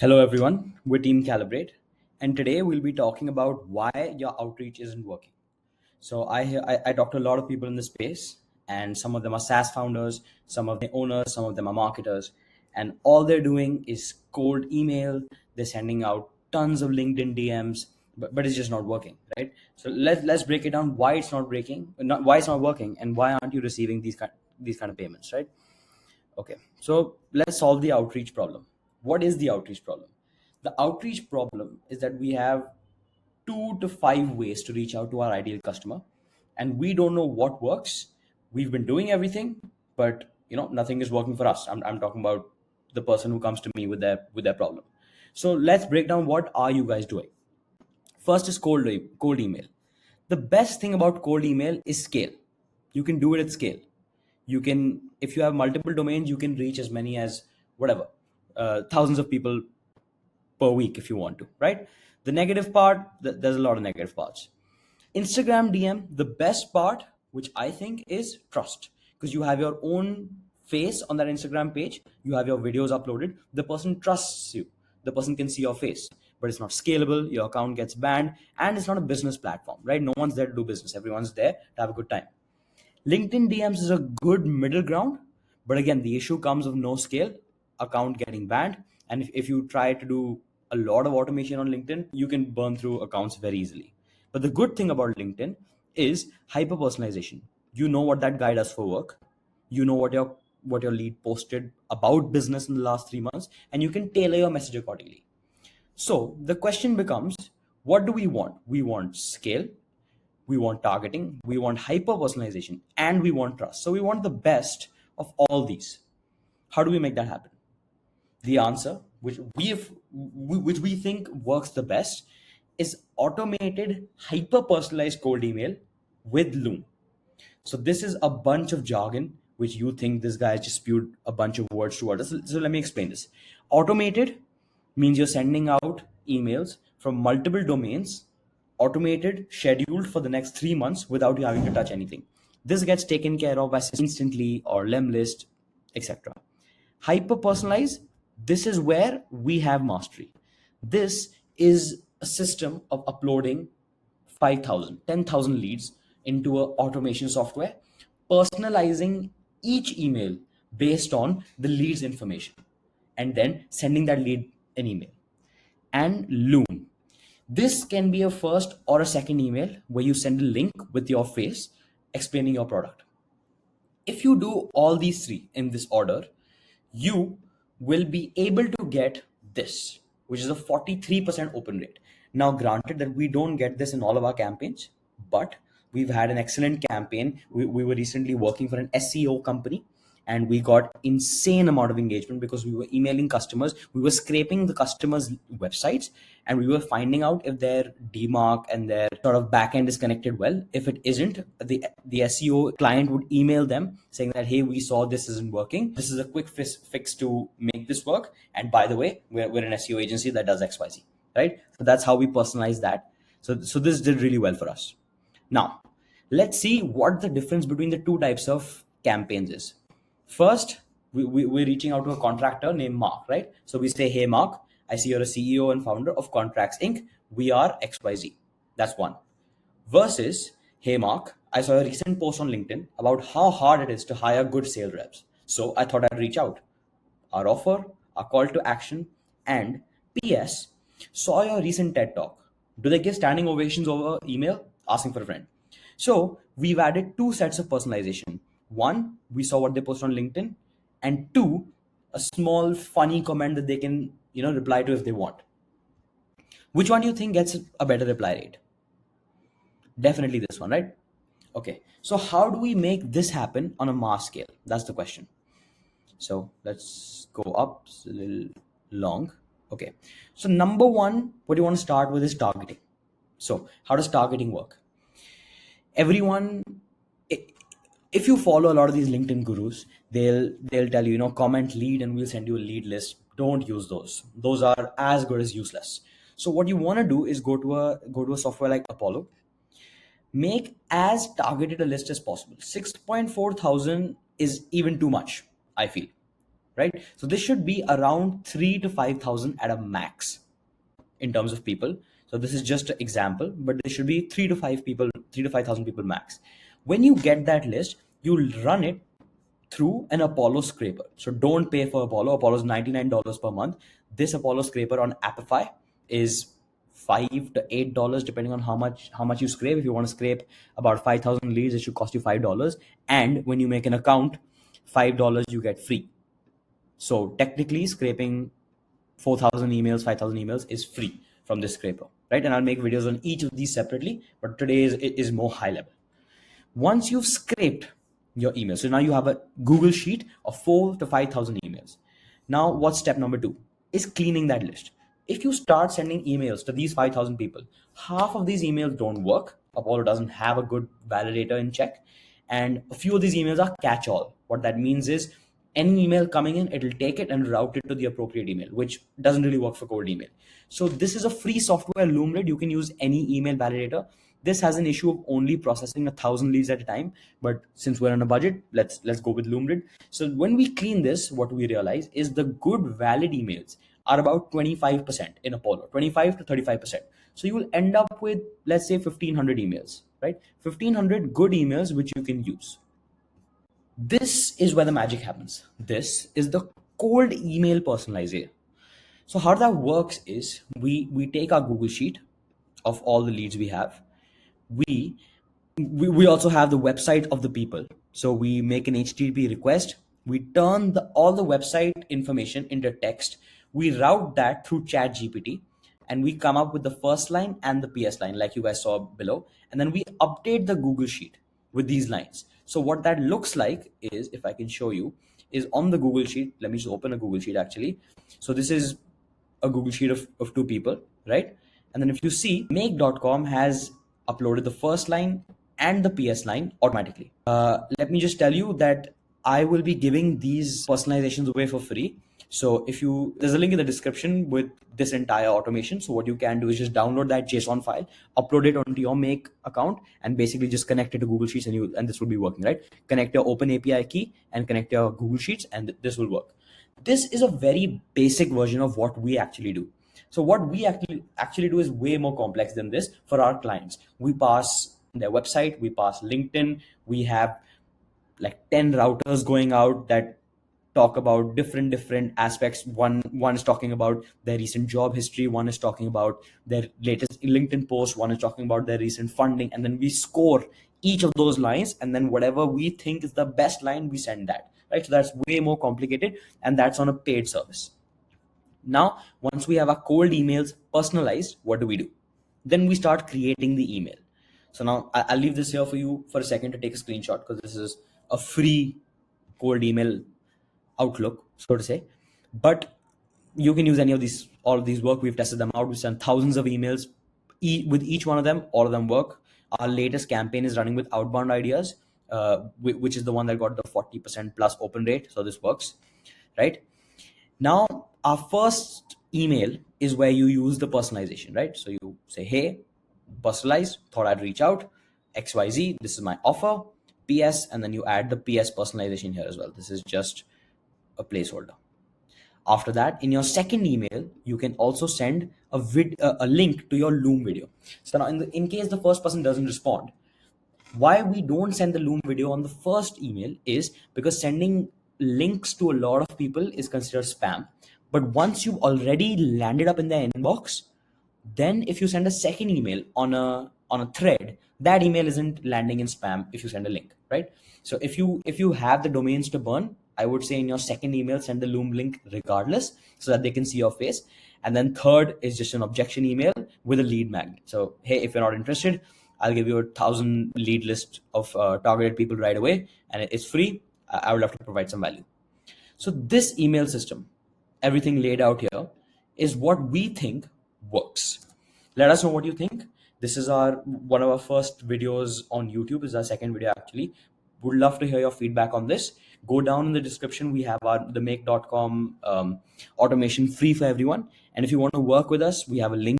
Hello, everyone. We're Team Calibrate, and today we'll be talking about why your outreach isn't working. So, I talk to a lot of people in this space, and some of them are SaaS founders, some of them owners, some of them are marketers, and all they're doing is cold email. They're sending out tons of LinkedIn DMs, but it's just not working, right? So let's break it down why it's not breaking, not why it's not working, and why aren't you receiving these kind of payments, right? Okay, so let's solve the outreach problem. What is the outreach problem? The outreach problem is that we have 2 to 5 ways to reach out to our ideal customer, and we don't know what works. We've been doing everything, but nothing is working for us. I'm talking about the person who comes to me with their problem. So let's break down what are you guys doing. First is cold email. The best thing about cold email is scale. You can do it at scale. You can, if you have multiple domains, you can reach as many as whatever, thousands of people per week if you want to, right? The negative part, there's a lot of negative parts. Instagram DM, the best part, which I think is trust, because you have your own face on that Instagram page, you have your videos uploaded, the person trusts you, the person can see your face, but it's not scalable, your account gets banned, and it's not a business platform, right? No one's there to do business, everyone's there to have a good time. LinkedIn DMs is a good middle ground, but again, the issue comes of no scale, account getting banned, and if you try to do a lot of automation on LinkedIn, you can burn through accounts very easily. But the good thing about LinkedIn is hyper personalization. You know what that guy does for work, you know what your lead posted about business in the last 3 months, and you can tailor your message accordingly. So the question becomes, what do we want? We want scale, we want targeting, we want hyper personalization, and we want trust. So we want the best of all these. How do we make that happen? The answer, which we think works the best, is automated hyper personalized cold email with Loom. So this is a bunch of jargon which you think this guy just spewed a bunch of words to others. So let me explain this. Automated means you're sending out emails from multiple domains, automated, scheduled for the next 3 months without you having to touch anything. This gets taken care of by instantly or Lemlist, etc. Hyper personalized, this is where we have mastery. This is a system of uploading 5,000, 10,000 leads into a automation software, personalizing each email based on the lead's information, and then sending that lead an email. And Loom. This can be a first or a second email where you send a link with your face explaining your product. If you do all these three in this order, you will be able to get this, which is a 43% open rate. Now, granted that we don't get this in all of our campaigns, but we've had an excellent campaign. We were recently working for an SEO company, and we got insane amount of engagement because we were emailing customers, we were scraping the customers websites, and we were finding out if their DMARC and their sort of backend is connected well. If it isn't, the SEO client would email them saying that, hey, we saw this isn't working, this is a quick fix to make this work, and by the way, we're an SEO agency that does XYZ, right? So that's how we personalize that. So this did really well for us. Now let's see what the difference between the two types of campaigns is. First, we're reaching out to a contractor named Mark, right? So we say, hey, Mark, I see you're a CEO and founder of Contracts Inc. We are XYZ. That's one. Versus, hey, Mark, I saw a recent post on LinkedIn about how hard it is to hire good sales reps. So I thought I'd reach out. Our offer, our call to action, and PS, saw your recent TED talk. Do they give standing ovations over email? Asking for a friend. So we've added two sets of personalization. One, we saw what they post on LinkedIn, and two, a small funny comment that they can reply to if they want. Which one do you think gets a better reply rate? Definitely this one, right? Okay. So how do we make this happen on a mass scale? That's the question. So let's go up a little long. Okay. So number one, what you want to start with is targeting. So how does targeting work? Everyone, if you follow a lot of these LinkedIn gurus, they'll tell you, comment lead and we'll send you a lead list. Don't use those. Those are as good as useless. So what you want to do is go to a software like Apollo, make as targeted a list as possible. 6.4 thousand is even too much, I feel, right? So this should be around 3 to 5,000 at a max in terms of people. So this is just an example, but there should be 3 to 5,000 people max. When you get that list, you'll run it through an Apollo scraper. So don't pay for Apollo. Apollo is $99 per month. This Apollo scraper on Appify is $5 to $8, depending on how much you scrape. If you want to scrape about 5,000 leads, it should cost you $5. And when you make an account, $5 you get free. So technically, scraping 4,000 emails, 5,000 emails is free from this scraper, right? And I'll make videos on each of these separately, but today is more high level. Once you've scraped your email, so now you have a Google sheet of 4 to 5,000 emails. Now, what's step number 2? Is cleaning that list. If you start sending emails to these 5,000 people, half of these emails don't work. Apollo doesn't have a good validator in check. And a few of these emails are catch all. What that means is any email coming in, it'll take it and route it to the appropriate email, which doesn't really work for cold email. So this is a free software, Loomrid. You can use any email validator. This has an issue of only processing 1,000 leads at a time, but since we're on a budget, let's go with Loomrid. So when we clean this, what we realize is the good valid emails are about 25% in Apollo, 25 to 35%. So you will end up with, let's say, 1,500 emails, right? 1,500 good emails which you can use. This is where the magic happens. This is the cold email personalization. So how that works is we take our Google sheet of all the leads we have. We we also have the website of the people. So we make an HTTP request. We turn all the website information into text. We route that through Chat GPT, and we come up with the first line and the PS line, like you guys saw below. And then we update the Google sheet with these lines. So what that looks like is, if I can show you, is on the Google sheet. Let me just open a Google sheet actually. So this is a Google sheet of two people, right? And then if you see, make.com has uploaded the first line and the PS line automatically. Let me just tell you that I will be giving these personalizations away for free. So there's a link in the description with this entire automation. So what you can do is just download that JSON file, upload it onto your Make account, and basically just connect it to Google Sheets, and this will be working, right? Connect your Open API key and connect your Google Sheets, and this will work. This is a very basic version of what we actually do. So what we actually do is way more complex than this for our clients. We pass their website, we pass LinkedIn, we have like 10 routers going out that talk about different aspects. One is talking about their recent job history, one is talking about their latest LinkedIn post, one is talking about their recent funding, and then we score each of those lines, and then whatever we think is the best line, we send that, right? So that's way more complicated, and that's on a paid service. Now, once we have our cold emails personalized, what do? Then we start creating the email. So now I'll leave this here for you for a second to take a screenshot, because this is a free cold email outlook, so to say. But you can use any of these, all of these work. We've tested them out. We've sent thousands of emails. With each one of them, all of them work. Our latest campaign is running with Outbound Ideas, which is the one that got the 40% plus open rate. So this works, right? Now, our first email is where you use the personalization, right? So you say, hey, personalized, thought I'd reach out, XYZ, this is my offer, PS, and then you add the PS personalization here as well. This is just a placeholder. After that, in your second email, you can also send a link to your Loom video. So now, in case the first person doesn't respond, why we don't send the Loom video on the first email is because sending links to a lot of people is considered spam. But once you've already landed up in their inbox, then if you send a second email on a thread, that email isn't landing in spam if you send a link, right? So if you have the domains to burn, I would say in your second email, send the Loom link regardless, so that they can see your face. And then third is just an objection email with a lead magnet. So, hey, if you're not interested, I'll give you 1,000 lead list of targeted people right away, and it's free. I would love to provide some value. So this email system, everything laid out here, is what we think works. Let us know what you think. This is one of our first videos on YouTube. This is our second video actually. Would love to hear your feedback on this. Go down in the description. We have the make.com automation free for everyone. And if you want to work with us, we have a link